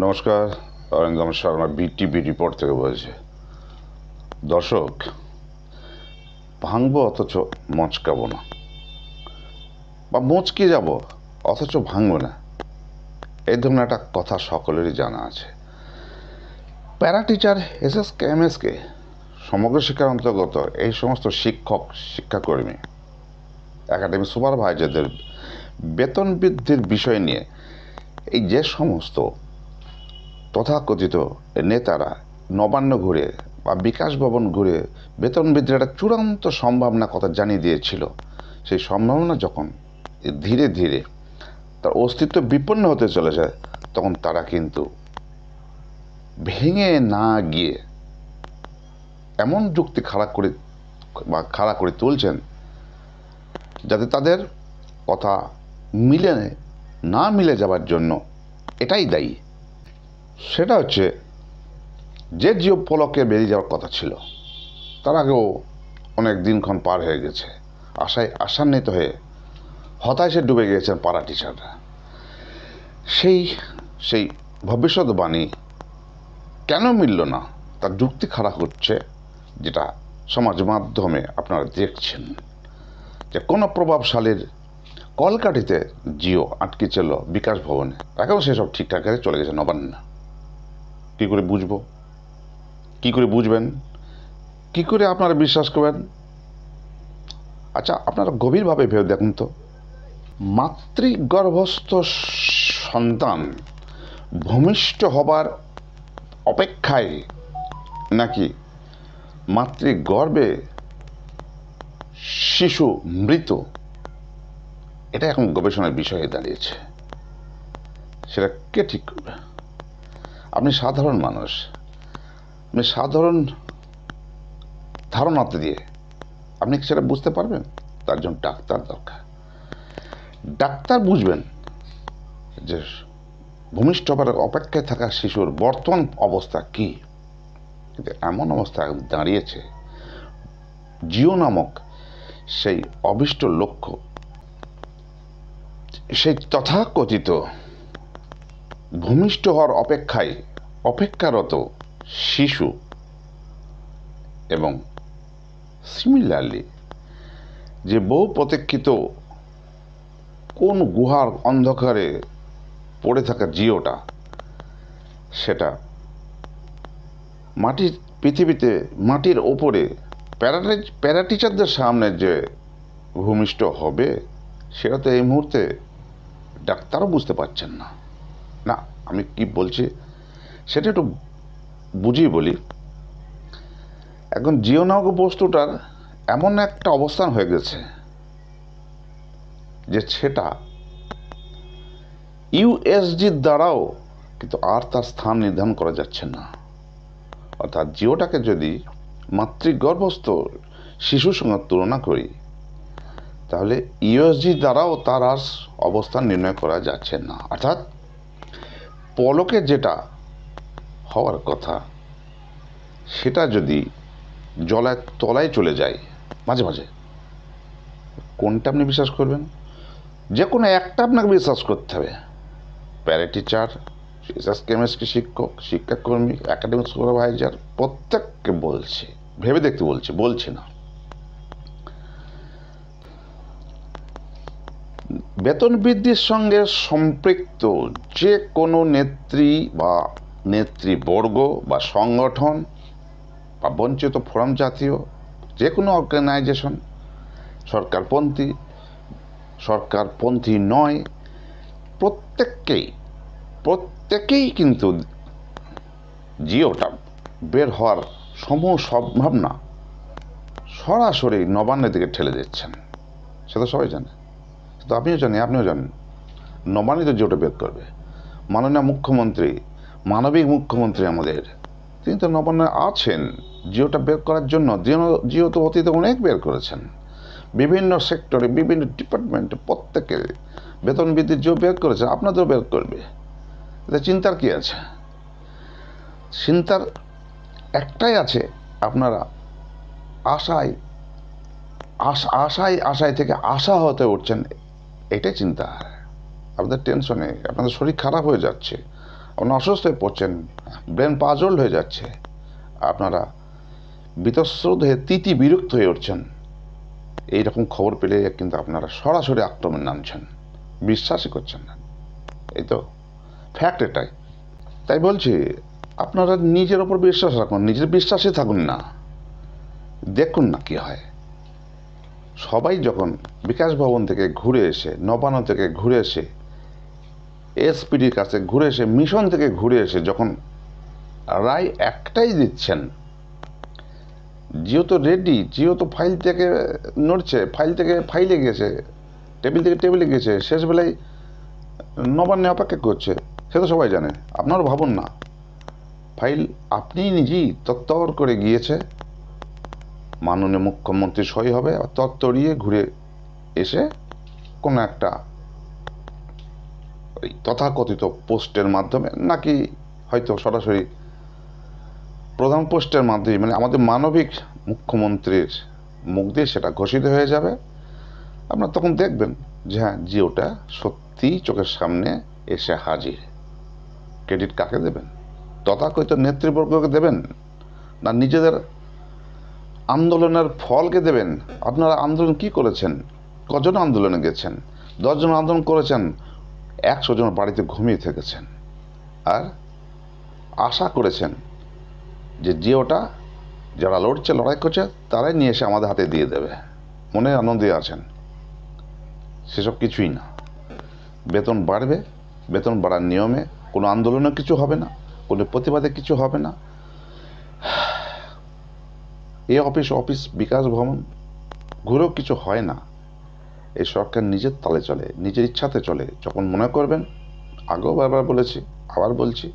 নমস্কার, Arindam Sharma BTV report থেকে বলছি। দর্শক, ভাঙবো অথচ মচকাবো না, বা মচকে যাব অথচ ভাঙবো না, এই ধরনের একটা কথা সকলেরই জানা আছে। প্যারা টিচার, এসএসকে, এমএসকে, সমগ্র শিক্ষার অন্তর্গত এই সমস্ত শিক্ষক, শিক্ষাকর্মী, একাডেমি সুপারভাইজারদের বেতন বৃদ্ধির বিষয় নিয়ে এই যে সমস্ত তথাকথিত নেতারা নবান্ন ঘুরে বা বিকাশ ভবন ঘুরে বেতন বৃদ্ধির একটা চূড়ান্ত সম্ভাবনা কথা জানিয়ে দিয়েছিল, সেই সম্ভাবনা যখন ধীরে ধীরে তার অস্তিত্ব বিপন্ন হতে চলেছে, তখন তারা কিন্তু ভেঙে না গিয়ে এমন যুক্তি খাড়া করে তুলছেন যাতে তাদের কথা মিলে যাবার জন্য এটাই দায়ী। সেটা হচ্ছে, যে জিও পলকে বেরিয়ে যাওয়ার কথা ছিল, তার আগেও অনেক দিনক্ষণ পার হয়ে গেছে। আশায় আশান্বিত হয়ে হতাশে ডুবে গিয়েছেন পাড়া টিচাররা। সেই ভবিষ্যৎবাণী কেন মিলল না, তার যুক্তি খাড়া হচ্ছে, যেটা সমাজ মাধ্যমে আপনারা দেখছেন যে কোনো প্রভাবশালীর কলকাঠিতে জিও আটকে ছিল বিকাশ ভবনে, এখন সেসব ঠিকঠাক চলে গেছে নবান্ন। কী করে বুঝবো, কী করে বুঝবেন, কী করে আপনারা বিশ্বাস করবেন? আচ্ছা, আপনারা গভীরভাবে ভেবে দেখুন তো, মাতৃগর্ভস্থ সন্তান ভূমিষ্ঠ হবার অপেক্ষায় নাকি মাতৃগর্ভে শিশু মৃত, এটা এখন গবেষণার বিষয় হয়ে দাঁড়িয়েছে। সেটা কে ঠিক করবে? আপনি সাধারণ মানুষ, আপনি সাধারণ ধারণাতে দিয়ে আপনি কি সেটা বুঝতে পারবেন? তার জন্য ডাক্তার দরকার। ডাক্তার বুঝবেন যে ভূমিষ্ঠ হবার অপেক্ষায় থাকা শিশুর বর্তমান অবস্থা কি। কিন্তু এমন অবস্থা দাঁড়িয়েছে, জিও নামক সেই অভীষ্ট লক্ষ্য, সেই তথাকথিত ভূমিষ্ঠ হওয়ার অপেক্ষারত শিশু এবং সিমিলারলি যে বহু প্রতীক্ষিত কোন গুহার অন্ধকারে পড়ে থাকা জিওটা, সেটা পৃথিবীতে মাটির ওপরে প্যারা টিচারদের সামনে যে ভূমিষ্ঠ হবে, সেটা তো এই মুহূর্তে ডাক্তারও বুঝতে পারছেন না। না, আমি কি বলছি সেটা একটু বুঝিয়ে বলি। এখন জিও নামক বস্তুটার এমন একটা অবস্থান হয়ে গেছে যে সেটা ইউএসজির দ্বারাও কিন্তু আর তার স্থান নির্ধারণ করা যাচ্ছে না। অর্থাৎ জিওটাকে যদি মাতৃগর্ভস্থ শিশুর সঙ্গে তুলনা করি, তাহলে ইউএসজি দ্বারাও তার আর অবস্থান নির্ণয় করা যাচ্ছে না। অর্থাৎ পলকে যেটা হওয়ার কথা, সেটা যদি জলের তলায় চলে যায় মাঝে মাঝে, কোনটা আপনি বিশ্বাস করবেন? যে কোনো একটা আপনাকে বিশ্বাস করতে হবে। প্যারা টিচার, কেমিস্ট্রি শিক্ষক, শিক্ষাকর্মী, একাডেমিক সুপারভাইজার, প্রত্যেককে বলছে, ভেবে দেখতে বলছে না। বেতন বৃদ্ধির সঙ্গে সম্পৃক্ত যে কোনো নেত্রী বা নেতৃবর্গ বা সংগঠন বা বঞ্চিত ফোরাম জাতীয় যে কোনো অর্গানাইজেশন, সরকারপন্থী নয়, প্রত্যেকেই কিন্তু জিওটা বের হওয়ার সমূহ সম্ভাবনা সরাসরি নবান্নের দিকে ঠেলে দিচ্ছেন। সেটা সবাই জানে, তো আপনিও জানেন নবান্নিত জিওটা বের করবে। মাননীয় মুখ্যমন্ত্রী, মানবিক মুখ্যমন্ত্রী আমাদের, তিনি তো নবান্নে আছেন জিওটা বের করার জন্য। জিও তো অতীতে অনেক বের করেছেন, বিভিন্ন সেক্টরে, বিভিন্ন ডিপার্টমেন্টে, প্রত্যেকে বেতন বৃদ্ধির জিও বের করেছেন, আপনাদেরও বের করবে। এতে চিন্তার কি আছে? চিন্তার একটাই আছে, আপনারা আশায় থেকে আশা হতে উঠছেন, এটাই চিন্তা। আপনাদের টেনশনে আপনাদের শরীর খারাপ হয়ে যাচ্ছে, আপনারা অসুস্থ হয়ে পড়ছেন, ব্রেন পাজলড হয়ে যাচ্ছে, আপনারা বীতশ্রদ্ধ হয়ে বিরক্ত হয়ে উঠছেন। এইরকম খবর পেলে কিন্তু আপনারা সরাসরি আক্রমণে নামছেন, বিশ্বাসই করছেন না। এই তো ফ্যাক্ট এটাই। তাই বলছি, আপনারা নিজের ওপর বিশ্বাস রাখুন, নিজের বিশ্বাসে থাকুন না, দেখুন না কি হয়। সবাই যখন বিকাশ ভবন থেকে ঘুরে এসে, নবান্ন থেকে ঘুরে এসে, এসপিডির কাছে ঘুরে এসে, মিশন থেকে ঘুরে এসে যখন রায় একটাই দিচ্ছেন, জিও তো রেডি, জিও তো ফাইল থেকে নড়ছে, ফাইল থেকে ফাইলে গেছে, টেবিল থেকে টেবিলে গেছে, শেষ বেলায় নবান্নে অপেক্ষা করছে, সে তো সবাই জানে। আপনারও ভাবুন না, ফাইল আপনি নিজেই তত্তর করে গিয়েছে, মাননীয় মুখ্যমন্ত্রী সই হবে, তত্তরিয়ে ঘুরে এসে কোনো একটা ওই তথাকথিত পোস্টের মাধ্যমে, নাকি হয়তো সরাসরি প্রধান পোস্টের মাধ্যমে, মানে আমাদের মানবিক মুখ্যমন্ত্রীর মুখ দিয়ে সেটা ঘোষিত হয়ে যাবে। আপনারা তখন দেখবেন যে হ্যাঁ, জিওটা সত্যিই চোখের সামনে এসে হাজির। ক্রেডিট কাকে দেবেন? তথাকথিত নেতৃবর্গকে দেবেন, না নিজেদের আন্দোলনের ফলকে দেবেন? আপনারা আন্দোলন কি করেছেন? কজন আন্দোলনে গেছেন? 10 জন আন্দোলন করেছেন, 100 জন বাড়িতে ঘুমিয়ে থেকেছেন, আর আশা করেছেন যে জিওটা যারা লড়ছে, লড়াই করছে, তারাই নিয়ে এসে আমাদের হাতে দিয়ে দেবে, মনে আনন্দে আছেন। সেসব কিছুই না। বেতন বাড়বে, বেতন বাড়ার নিয়মে কোনো আন্দোলনে কিছু হবে না, কোনো প্রতিবাদে কিছু হবে না। এ অফিস অফিস বিকাশ ভবন ঘুরেও কিছু হয় না। এই সরকার নিজের তালে চলে, নিজের ইচ্ছাতে চলে। যখন মনে করবেন, আগেও বারবার বলেছি, আবার বলছি,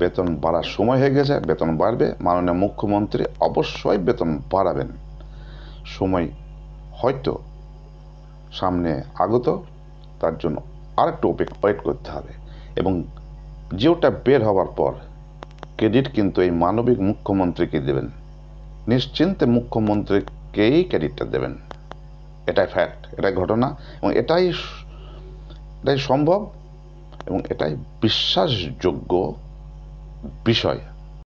বেতন বাড়ার সময় হয়ে গেছে, বেতন বাড়বে। মাননীয় মুখ্যমন্ত্রী অবশ্যই বেতন বাড়াবেন। সময় হয়তো সামনে আগত, তার জন্য আরেকটু ওয়েট করতে হবে। এবং জিওটা বের হওয়ার পর ক্রেডিট কিন্তু এই মানবিক মুখ্যমন্ত্রীকে দেবেন, নিশ্চিন্তে মুখ্যমন্ত্রীকেই ক্রেডিটটা দেবেন। এটাই ফ্যাক্ট, এটাই ঘটনা, এবং এটাই সম্ভব, এবং এটাই বিশ্বাসযোগ্য বিষয়।